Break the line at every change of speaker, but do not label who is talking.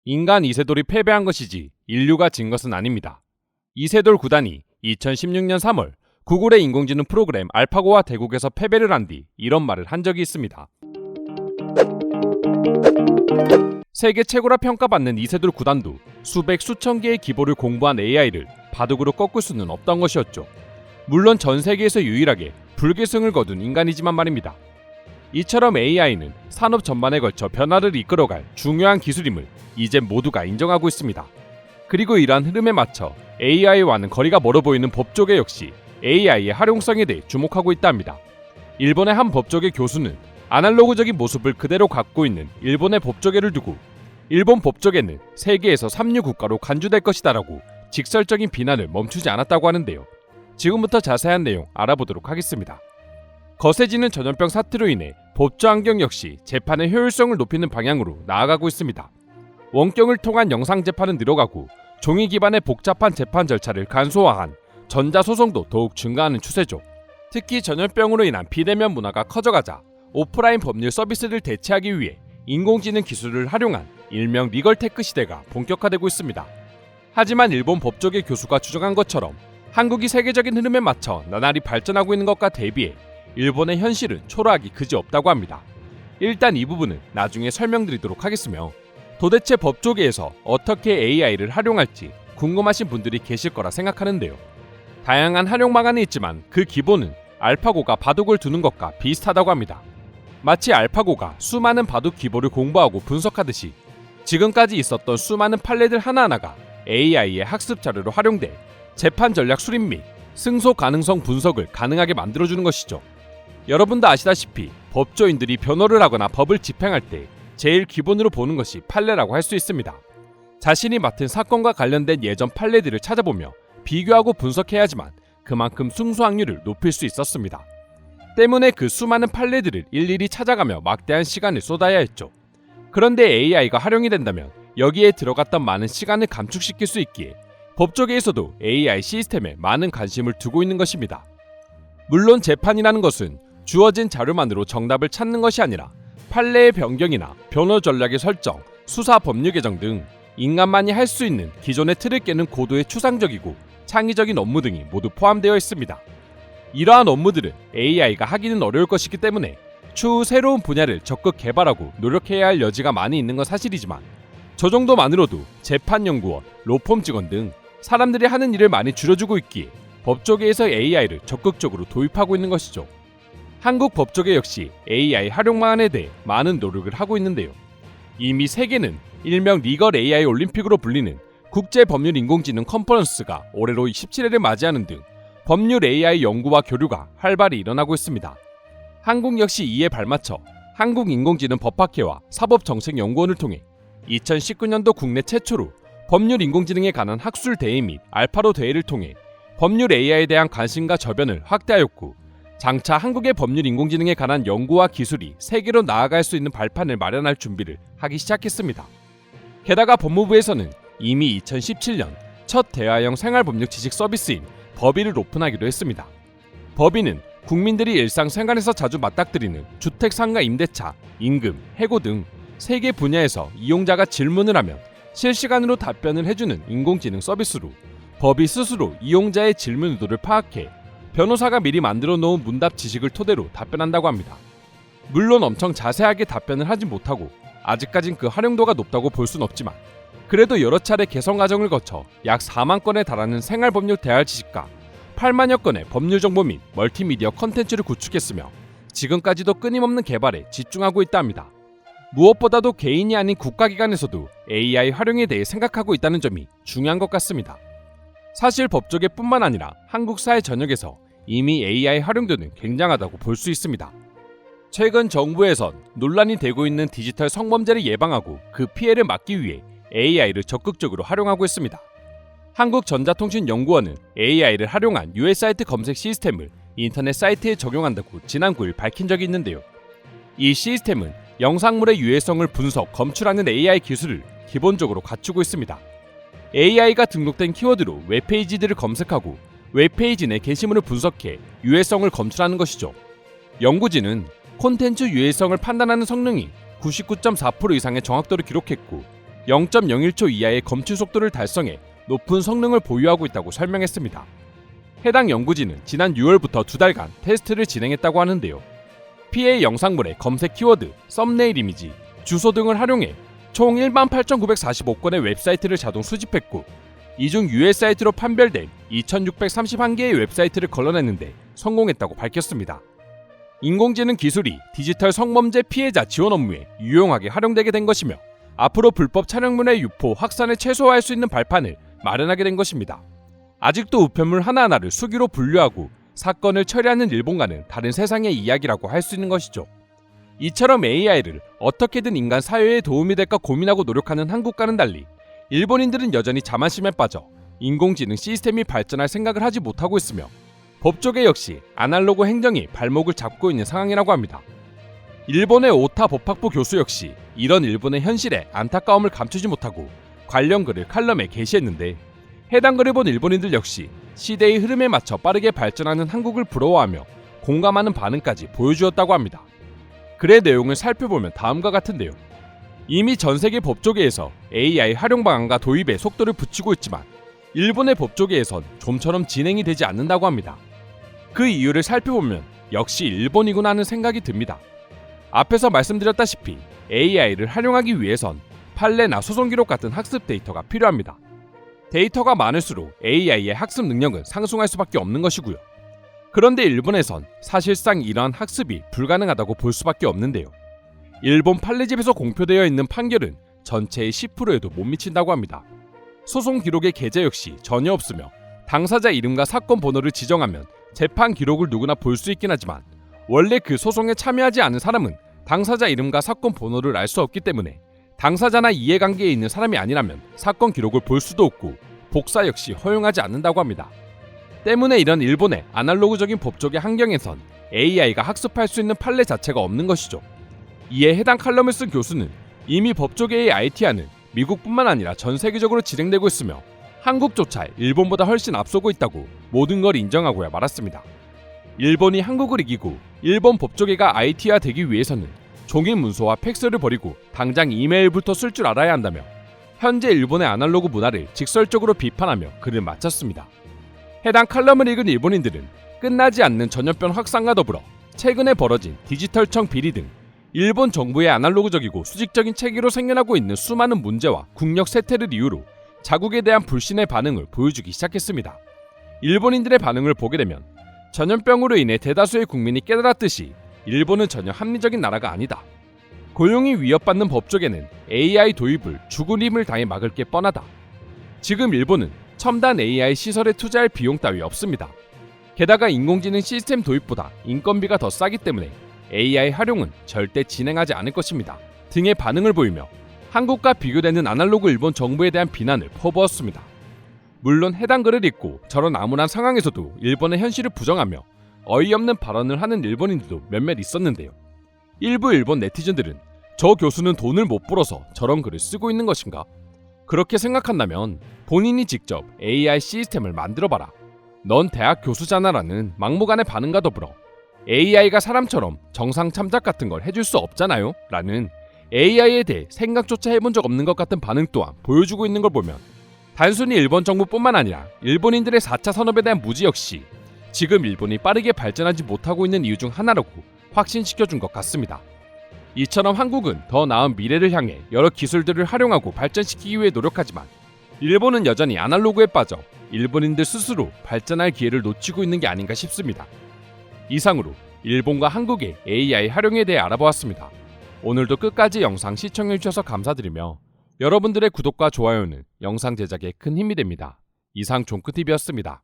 인간 이세돌이 패배한 것이지 인류가 진 것은 아닙니다. 이세돌 구단이 2016년 3월 구글의 인공지능 프로그램 알파고와 대국에서 패배를 한 뒤 이런 말을 한 적이 있습니다. 세계 최고라 평가받는 이세돌 구단도 수백 수천 개의 기보를 공부한 AI를 바둑으로 꺾을 수는 없던 것이었죠. 물론 전 세계에서 유일하게 불계승을 거둔 인간이지만 말입니다. 이처럼 AI는 산업 전반에 걸쳐 변화를 이끌어갈 중요한 기술임을 이제 모두가 인정하고 있습니다. 그리고 이러한 흐름에 맞춰 AI와는 거리가 멀어 보이는 법조계 역시 AI의 활용성에 대해 주목하고 있다 합니다. 일본의 한 법조계 교수는 아날로그적인 모습을 그대로 갖고 있는 일본의 법조계를 두고 일본 법조계는 세계에서 삼류 국가로 간주될 것이다라고 직설적인 비난을 멈추지 않았다고 하는데요. 지금부터 자세한 내용 알아보도록 하겠습니다. 거세지는 전염병 사태로 인해 법조 환경 역시 재판의 효율성을 높이는 방향으로 나아가고 있습니다. 원격을 통한 영상 재판은 늘어가고 종이 기반의 복잡한 재판 절차를 간소화한 전자소송도 더욱 증가하는 추세죠. 특히 전염병으로 인한 비대면 문화가 커져가자 오프라인 법률 서비스를 대체하기 위해 인공지능 기술을 활용한 일명 리걸테크 시대가 본격화되고 있습니다. 하지만 일본 법조계 교수가 주장한 것처럼 한국이 세계적인 흐름에 맞춰 나날이 발전하고 있는 것과 대비해 일본의 현실은 초라하기 그지없다고 합니다. 일단 이 부분은 나중에 설명드리도록 하겠으며 도대체 법조계에서 어떻게 AI를 활용할지 궁금하신 분들이 계실 거라 생각하는데요. 다양한 활용 방안이 있지만 그 기본은 알파고가 바둑을 두는 것과 비슷하다고 합니다. 마치 알파고가 수많은 바둑 기보를 공부하고 분석하듯이 지금까지 있었던 수많은 판례들 하나하나가 AI의 학습 자료로 활용돼 재판 전략 수립 및 승소 가능성 분석을 가능하게 만들어주는 것이죠. 여러분도 아시다시피 법조인들이 변호를 하거나 법을 집행할 때 제일 기본으로 보는 것이 판례라고 할 수 있습니다. 자신이 맡은 사건과 관련된 예전 판례들을 찾아보며 비교하고 분석해야 하지만 그만큼 승소 확률을 높일 수 있었습니다. 때문에 그 수많은 판례들을 일일이 찾아가며 막대한 시간을 쏟아야 했죠. 그런데 AI가 활용이 된다면 여기에 들어갔던 많은 시간을 감축시킬 수 있기에 법조계에서도 AI 시스템에 많은 관심을 두고 있는 것입니다. 물론 재판이라는 것은 주어진 자료만으로 정답을 찾는 것이 아니라 판례의 변경이나 변호 전략의 설정, 수사 법률 개정 등 인간만이 할 수 있는 기존의 틀을 깨는 고도의 추상적이고 창의적인 업무 등이 모두 포함되어 있습니다. 이러한 업무들은 AI가 하기는 어려울 것이기 때문에 추후 새로운 분야를 적극 개발하고 노력해야 할 여지가 많이 있는 건 사실이지만 저 정도만으로도 재판연구원, 로펌 직원 등 사람들이 하는 일을 많이 줄여주고 있기에 법조계에서 AI를 적극적으로 도입하고 있는 것이죠. 한국 법조계 역시 AI 활용 방안에 대해 많은 노력을 하고 있는데요. 이미 세계는 일명 리걸 AI 올림픽으로 불리는 국제법률 인공지능 컨퍼런스가 올해로 17회를 맞이하는 등 법률 AI 연구와 교류가 활발히 일어나고 있습니다. 한국 역시 이에 발맞춰 한국인공지능 법학회와 사법정책연구원을 통해 2019년도 국내 최초로 법률 인공지능에 관한 학술 대회 및 알파로 대회를 통해 법률 AI에 대한 관심과 저변을 확대하였고 장차 한국의 법률 인공지능에 관한 연구와 기술이 세계로 나아갈 수 있는 발판을 마련할 준비를 하기 시작했습니다. 게다가 법무부에서는 이미 2017년 첫 대화형 생활법률 지식 서비스인 법의를 오픈하기도 했습니다. 법의는 국민들이 일상생활에서 자주 맞닥뜨리는 주택 상가 임대차, 임금, 해고 등 세 개 분야에서 이용자가 질문을 하면 실시간으로 답변을 해주는 인공지능 서비스로 법의 스스로 이용자의 질문 의도를 파악해 변호사가 미리 만들어 놓은 문답 지식을 토대로 답변한다고 합니다. 물론 엄청 자세하게 답변을 하지 못하고 아직까진 그 활용도가 높다고 볼 순 없지만 그래도 여러 차례 개선 과정을 거쳐 약 4만 건에 달하는 생활법률 대화 지식과 8만여 건의 법률 정보 및 멀티미디어 컨텐츠를 구축했으며 지금까지도 끊임없는 개발에 집중하고 있다 합니다. 무엇보다도 개인이 아닌 국가기관에서도 AI 활용에 대해 생각하고 있다는 점이 중요한 것 같습니다. 사실 법조계뿐만 아니라 한국 사회 전역에서 이미 AI 활용도는 굉장하다고 볼 수 있습니다. 최근 정부에선 논란이 되고 있는 디지털 성범죄를 예방하고 그 피해를 막기 위해 AI를 적극적으로 활용하고 있습니다. 한국전자통신연구원은 AI를 활용한 유해 사이트 검색 시스템을 인터넷 사이트에 적용한다고 지난 9일 밝힌 적이 있는데요. 이 시스템은 영상물의 유해성을 분석, 검출하는 AI 기술을 기본적으로 갖추고 있습니다. AI가 등록된 키워드로 웹페이지들을 검색하고 웹페이지 내 게시물을 분석해 유해성을 검출하는 것이죠. 연구진은 콘텐츠 유해성을 판단하는 성능이 99.4% 이상의 정확도를 기록했고 0.01초 이하의 검출 속도를 달성해 높은 성능을 보유하고 있다고 설명했습니다. 해당 연구진은 지난 6월부터 2달간 테스트를 진행했다고 하는데요. PA 영상물의 검색 키워드, 썸네일 이미지, 주소 등을 활용해 총 18,945건의 웹사이트를 자동 수집했고, 이 중 유해 사이트로 판별된 2,631개의 웹사이트를 걸러냈는데 성공했다고 밝혔습니다. 인공지능 기술이 디지털 성범죄 피해자 지원 업무에 유용하게 활용되게 된 것이며, 앞으로 불법 촬영물의 유포, 확산을 최소화할 수 있는 발판을 마련하게 된 것입니다. 아직도 우편물 하나하나를 수기로 분류하고 사건을 처리하는 일본과는 다른 세상의 이야기라고 할 수 있는 것이죠. 이처럼 AI를 어떻게든 인간 사회에 도움이 될까 고민하고 노력하는 한국과는 달리 일본인들은 여전히 자만심에 빠져 인공지능 시스템이 발전할 생각을 하지 못하고 있으며, 법조계 역시 아날로그 행정이 발목을 잡고 있는 상황이라고 합니다. 일본의 오타 법학부 교수 역시 이런 일본의 현실에 안타까움을 감추지 못하고 관련 글을 칼럼에 게시했는데, 해당 글을 본 일본인들 역시 시대의 흐름에 맞춰 빠르게 발전하는 한국을 부러워하며 공감하는 반응까지 보여주었다고 합니다. 글의 내용을 살펴보면 다음과 같은데요. 이미 전 세계 법조계에서 AI 활용 방안과 도입에 속도를 붙이고 있지만 일본의 법조계에선 좀처럼 진행이 되지 않는다고 합니다. 그 이유를 살펴보면 역시 일본이구나 하는 생각이 듭니다. 앞에서 말씀드렸다시피 AI를 활용하기 위해선 판례나 소송 기록 같은 학습 데이터가 필요합니다. 데이터가 많을수록 AI의 학습 능력은 상승할 수밖에 없는 것이고요. 그런데 일본에선 사실상 이러한 학습이 불가능하다고 볼 수밖에 없는데요. 일본 판례집에서 공표되어 있는 판결은 전체의 10%에도 못 미친다고 합니다. 소송 기록의 게재 역시 전혀 없으며, 당사자 이름과 사건 번호를 지정하면 재판 기록을 누구나 볼 수 있긴 하지만 원래 그 소송에 참여하지 않은 사람은 당사자 이름과 사건 번호를 알 수 없기 때문에 당사자나 이해관계에 있는 사람이 아니라면 사건 기록을 볼 수도 없고 복사 역시 허용하지 않는다고 합니다. 때문에 이런 일본의 아날로그적인 법조계 환경에선 AI가 학습할 수 있는 판례 자체가 없는 것이죠. 이에 해당 칼럼을 쓴 교수는 이미 법조계의 IT화는 미국뿐만 아니라 전 세계적으로 진행되고 있으며 한국조차 일본보다 훨씬 앞서고 있다고 모든 걸 인정하고야 말았습니다. 일본이 한국을 이기고 일본 법조계가 IT화 되기 위해서는 종이 문서와 팩스를 버리고 당장 이메일부터 쓸 줄 알아야 한다며 현재 일본의 아날로그 문화를 직설적으로 비판하며 글을 마쳤습니다. 해당 칼럼을 읽은 일본인들은 끝나지 않는 전염병 확산과 더불어 최근에 벌어진 디지털청 비리 등 일본 정부의 아날로그적이고 수직적인 체계로 생겨나고 있는 수많은 문제와 국력 쇠퇴를 이유로 자국에 대한 불신의 반응을 보여주기 시작했습니다. 일본인들의 반응을 보게 되면 전염병으로 인해 대다수의 국민이 깨달았듯이 일본은 전혀 합리적인 나라가 아니다. 고용이 위협받는 법조계는 AI 도입을 죽은 힘을 다해 막을 게 뻔하다. 지금 일본은 첨단 AI 시설에 투자할 비용 따위 없습니다. 게다가 인공지능 시스템 도입보다 인건비가 더 싸기 때문에 AI 활용은 절대 진행하지 않을 것입니다. 등의 반응을 보이며 한국과 비교되는 아날로그 일본 정부에 대한 비난을 퍼부었습니다. 물론 해당 글을 읽고 저런 암울한 상황에서도 일본의 현실을 부정하며 어이없는 발언을 하는 일본인들도 몇몇 있었는데요. 일부 일본 네티즌들은 저 교수는 돈을 못 벌어서 저런 글을 쓰고 있는 것인가? 그렇게 생각한다면 본인이 직접 AI 시스템을 만들어봐라. 넌 대학 교수잖아라는 막무가내 반응과 더불어 AI가 사람처럼 정상 참작 같은 걸 해줄 수 없잖아요? 라는 AI에 대해 생각조차 해본 적 없는 것 같은 반응 또한 보여주고 있는 걸 보면 단순히 일본 정부뿐만 아니라 일본인들의 4차 산업에 대한 무지 역시 지금 일본이 빠르게 발전하지 못하고 있는 이유 중 하나라고 확신시켜준 것 같습니다. 이처럼 한국은 더 나은 미래를 향해 여러 기술들을 활용하고 발전시키기 위해 노력하지만 일본은 여전히 아날로그에 빠져 일본인들 스스로 발전할 기회를 놓치고 있는 게 아닌가 싶습니다. 이상으로 일본과 한국의 AI 활용에 대해 알아보았습니다. 오늘도 끝까지 영상 시청해주셔서 감사드리며 여러분들의 구독과 좋아요는 영상 제작에 큰 힘이 됩니다. 이상 종크TV였습니다.